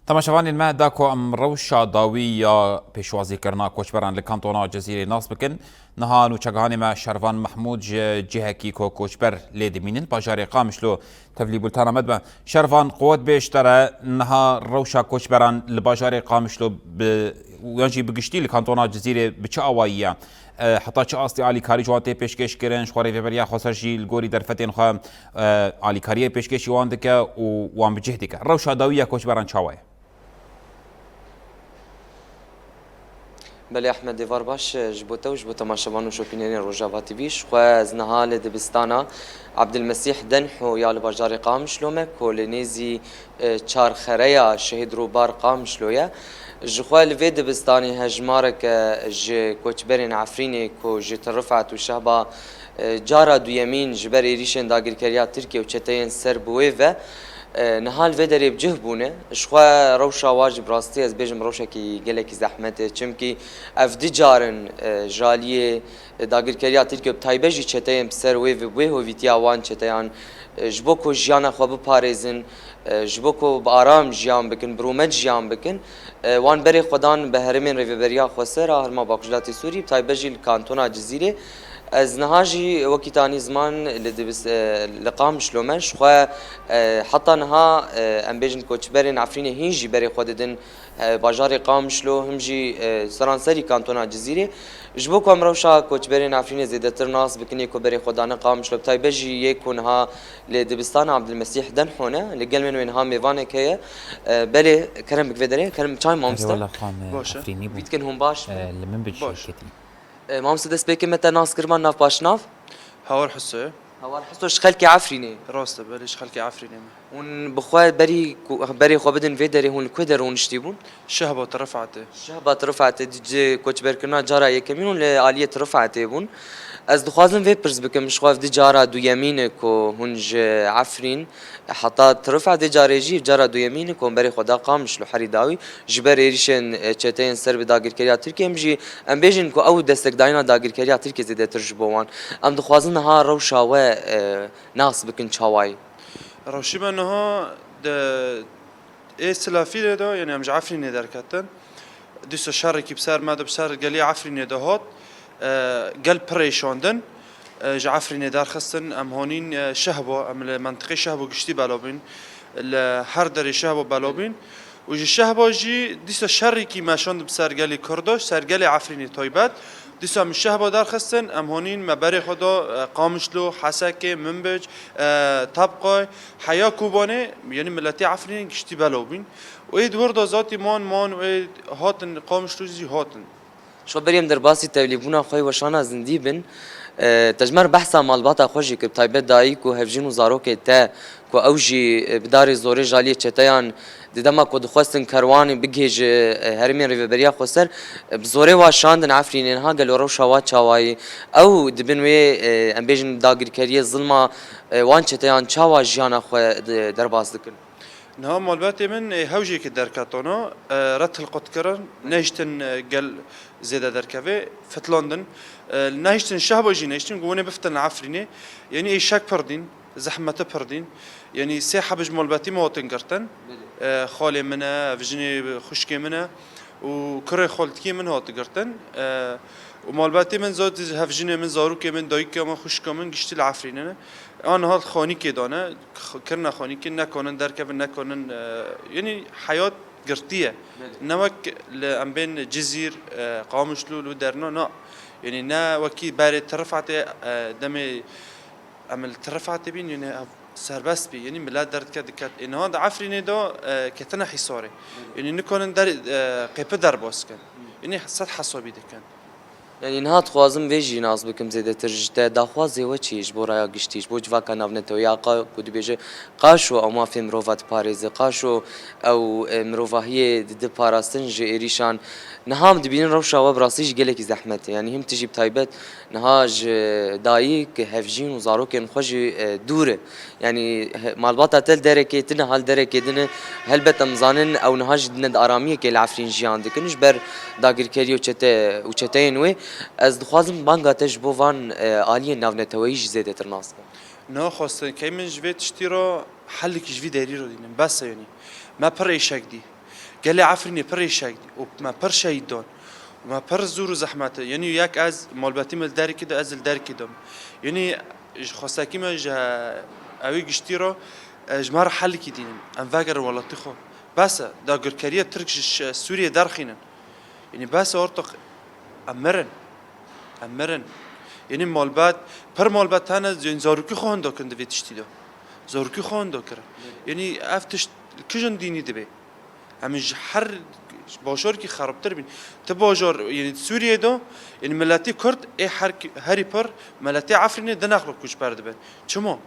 تماشاوانی ما داکو ام روشا داوی یا پیشوازی کرنا کوچبران لکانتونا جزیره ناس بکن نها نوچگانی ما شروان محمود جهکی کو کوچبر لیدی مینن باجاری قامشلو تفلی بولتانا مدبا شروان قوت بیشتره نها روشا کوچبران لباجاری قامشلو ویانجی بگشتی لکانتونا جزیره بچه آوائیه حتی چه آستی آلیکاری جوانته پیشکش کرن شخوری ویبریا خسرجی الگوری در فتین خواه آلیکاری پیشکشی وان دکه و وان بجه دکه روشا داویه کوچبران چاوائه بله احمد دیوار باش جبوته و جبوته ما شبان و شوپینین روجاوا تیویش خواز نهال دبستانا عبد المسيح دنحو يا البجار قام شلومه كولينيزي چار خريا شهيد روبار قام شلويا جخوال في دبستاني هجمارك ج كوچبرين عفريني كو جت رفعت وشهبا جارا دو يمين جبر ريشن داغر كريا تركيا وچتين سربويفا نهال فدري بجه بونه شخوا روشا واجب راستي از بيجم روشا كي گلك زحمته چمكي اف دجارن جاليه داگر كريا تركيا بتايبجي چتين بسر وي وي هو فيتيا وان چتيان جبوكو جيانا خو بپاريزن جبوكو بارام جيان بكن برومت جيان بكن وان بري خدان بهرمين ريفيبريا خسرا هرما باقجلاتي سوري بتايبجي الكانتونا جزيره از نهاجي وكيتاني زمان لقام شلومش خو حتى نها ام بيجن كوچبرين عفرين هيجي بري خوددن باجار قام شلو همجي سرانسري كانتونا جزيره جبوكو امروشا كوچبرين عفرين زيدتر ناس بكني كو بري خدانا قام شلو بتاي بجي يكونها لدبستان عبد المسيح دنحونه لقل من وينها ميفانك هي بلي كرم بكفيدري كرم تشاي مامستا والله قام عفريني بو بيتكن هم باش لمن بجي كتي مامستا دست بيكي متى ناس كرمان ناف باش ناف هاور حسه هوار حسو شخلكي عفريني راسته بلش خلكي عفريني ون بخوا بري خو بدن فيدري هون كودر ونشتيبون شهبة رفعته شهبات رفعت دي كوتش بركنا جارا يكمينون لآلية رفعت بون از دخوازن في برز بكم شخواف دي جارا دو يمينك و هنج عفرين حتى ترفع دي جاري جيف جارا دو يمينك و بري خدا قامش لو حريداوي جبر ريشن چتين سر بداغر كريا تركي امجي ام بيجن كو او دستك داينا داغر كريا تركي زيده ترجبوان ام دخوازن ها روشا و ناس بكن چاواي روشيما انها ايه سلافي ده يعني امج عفريني دركتن دوسا شاركي بسار ما بسار قال لي عفريني دهوت قال بريشوندن جعفريني دار خصن ام هونين شهبه ام المنطقه شهبه قشتي بالوبين الهردري شهبه بالوبين وجي الشهبه جي دوسا شاركي ما شوند بسار قال لي كردوش سار قال لي عفريني طيبات دیسا مشهبا دار خستن ام هونین مبری خدا قامشلو حسکه منبج طبقه حیا کوبانه یعنی ملتی عفرین گشتی بلو بین و اید ورد ذاتی مان و اید هاتن قامشلو زی هاتن شو بريم درباسي توليبونا خوي وشانا زندي بن تجمر بحثا مالباتا خوشي كب تايبت دايك و هفجين وزاروكي تا كو اوجي بداري زوري جالية چتايان دما كو دخواستن كرواني بگهج هرمين ريفبريا خسر بزوري واشاندن عفرينين ها قالوا روشا واتشاواي او دبنوي ام بيجن داغر كريه ظلما وان چتايان چاوا جيانا خو درباس دكن نها مالباتي من هوجي كدر كاتونا رت القطكرن نهشتن قال زيادة دركافي فت لندن نهشتن شهبة جي نهشتن قواني بفتن عفريني يعني اي شاك بردين زحمة بردين يعني ساحة بج مالباتي موطن قرتن خالي منها فجني خشكي منها وكري خالتكي منها تقرتن ومالباتي من زود هفجني من زاروكي من دايكا من خشكا من قشتي العفريني آن هات خانی که دانه کرنا خانی که نکنن درکه نکنن یعنی حیات گرتیه نمک لام بین جزیر قامشلو لو درنا نه یعنی نه وکی بر ترفعت دم عمل ترفعت بین یعنی سربست بی یعنی ملت درد کرد که این هاد عفرینه دا کتنا حساره یعنی نکنن در قیپ در باز کن یعنی صد حسابی دکن يعني نهات خوازم ويجي ناس بكم زيادة ترجتا داخوازي وچيش بو رايا گشتيش بو جواكا نافنتو يا قد بيجي قاشو او ما في مروفات باريز قاشو او مروفاهية دي باراستن جي إريشان نهام دبين روشا وبراسيش قلك زحمت يعني هم تجي بتايبت نهاج دايك هفجين وزاروكين خوجي دوره يعني مالباتا تل دركي تنا هال دركي دنا هلبت مزانن او نهاج ند اراميه كي العفرين جي عندك نش بر داغر كريو چته وچتين وي از دخوازم بانگا تجبو وان آلية نافنتويش زيادة ترناس نه خواستن که من جوی تشتی را حلی که جوی داری رو دینم بس یعنی ما پر ایشک دی قال لي عفريني پر شهید وما پر شهيدون وما پر زور زحمته يعني ياك از مالباتي مال داري كده از الدار كده يعني خاصاكي ما جا اوي قشتيرو جمار حل كدين ام فاقر ولا تخو بس دا قركارية تركش سوريا دارخينا يعني بس ارتق امرن يعني مالبات پر مالبات هانا زين زاروكي خو هندو كند في تشتي دو زاروكي خو هندو كرا يعني افتش كجن ديني دبي همش حر باشار کی خرابتر بین تو باشار یعنی سوریه دو یعنی ملتی کرد ای هری پر ملتی عفرینه دنخل کوچ پرده بین چما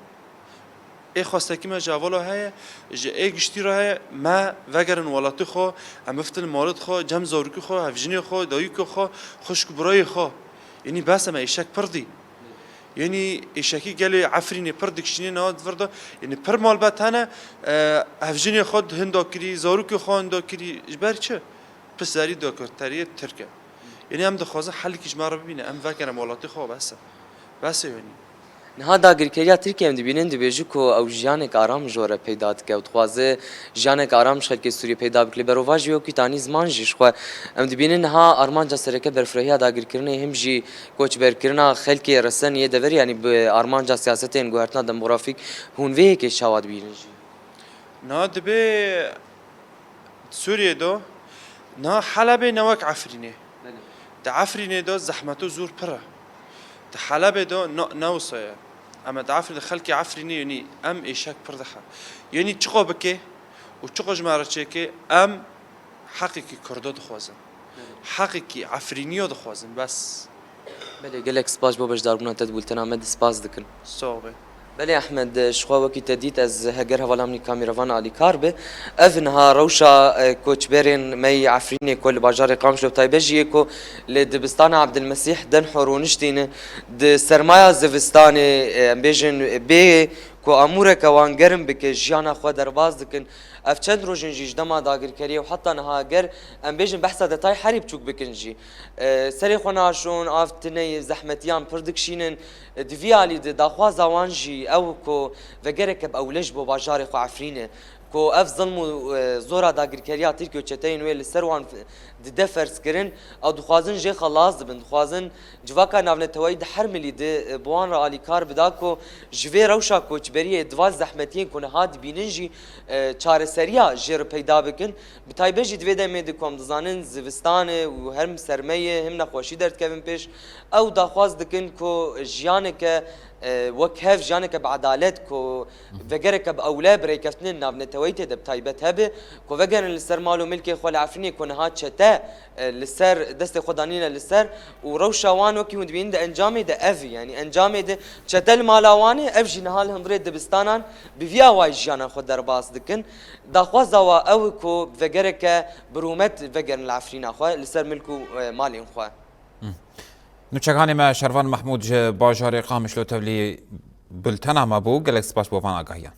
ای خواسته کی ما جوالا های ای گشتی را های ما وگرن ولاتی خو هم افتن مالت خو جم زاروکی خو هفجنی خو دایوکی خو خوشک برای خو یعنی بس ما ایشک پردی يعني إشاكي قالي عفريني بردك شنين ناد فردا يعني پر مال بتانا هفجني خود هندا كري زاروكي خان دا كري إجبار چه بس زاري دا كرتارية تركه يعني هم دخوازه حل كيجمع ببينه هم فكر مالاتي خو بس يعني نها داگیرکریا ترکیه ام دبینن دبیجو کو او جانک آرام جوره پیدا که او خوازه جانک آرام شخل که سوری پیدا بکلی برواج یو کی تانی زمان جیش خو ام دبینن ها آرمان جسرکه برفرهیا داگیرکرنه هم جی کوچ برکرنا خلکی رسن یه دور یعنی به آرمان جا سیاستین گوهرتنا دموگرافیک هون وی که شواد بینن جی نا دبي سوريا دو نا حلب نوك عفريني دا عفريني دو زحمته زور برا دا حلب دو نوصايا اما دا عفرين خلقي عفريني يعني ام ايشاك بردخا يعني تشقو بكي وتشقو جمارة چيكي ام حقيقي كردو دخوازن حقيقي عفرينيو دخوازن بس بله گلک سپاس بو بجدار بنا تدبولتنا مد سپاس دکن صوبي بله احمد شخوا وکی تدید از هگر هوالامنی کامیروان علی کاربه افنها روشا کوچبرین می عفرینی کل باجار قامش لو تایبجی کو لدبستان عبد المسيح دن حرونشتینه د سرمایه زوستان بیژن بی کو امور کوان گرم بک جیانا خو درباز دکن اف چند روزن جدما داگیرکری و حتی نها گر ام بیژن بحث دتای حریب چوک بکنجی سری خناشون افتنی زحمتیان پردکشینن دویالی داخوا زوانجی او کو وگرک باولج بو باجار خو عفرینه کو اف ظلم زورا داگیرکریا ترکیه چتین ویل سروان دفرس کرن او دخوازن جه خلاص دبن دخوازن جواکا ناونه توید حرملی د بوان را علی کار بدا کو جوی روشا کوچبری دواز زحمتین کنه هاد بیننجی چاره سریا جر پیدا بکن بتایبجی دوی دمه دکم دزانن زوستان و هرم سرمایه هم نخوشی درد کبن پیش او داخواز دکن کو جیانه که وكهف جانك بعدالت كو فجرك بأولى بريكفتن ناب نتويته دب تايبت هبه كو فجر للسر مالو ملكي خول عفريني كون هات شتا للسر دست خدانينا للسر وروشاوان وكي مدبين ده انجامي ده افي يعني انجامي ده شتا المالواني افجي نهال هندريد دبستانان بفيا واي جانا خود درباس دكن دا خوازوا او كو فجرك برومت فجر العفرين اخو للسر ملكو مالي اخو نوچگانی ما شروان محمود باجار قامش لو تولی بلتنا ما بو گلکس باش بوان آگاهیان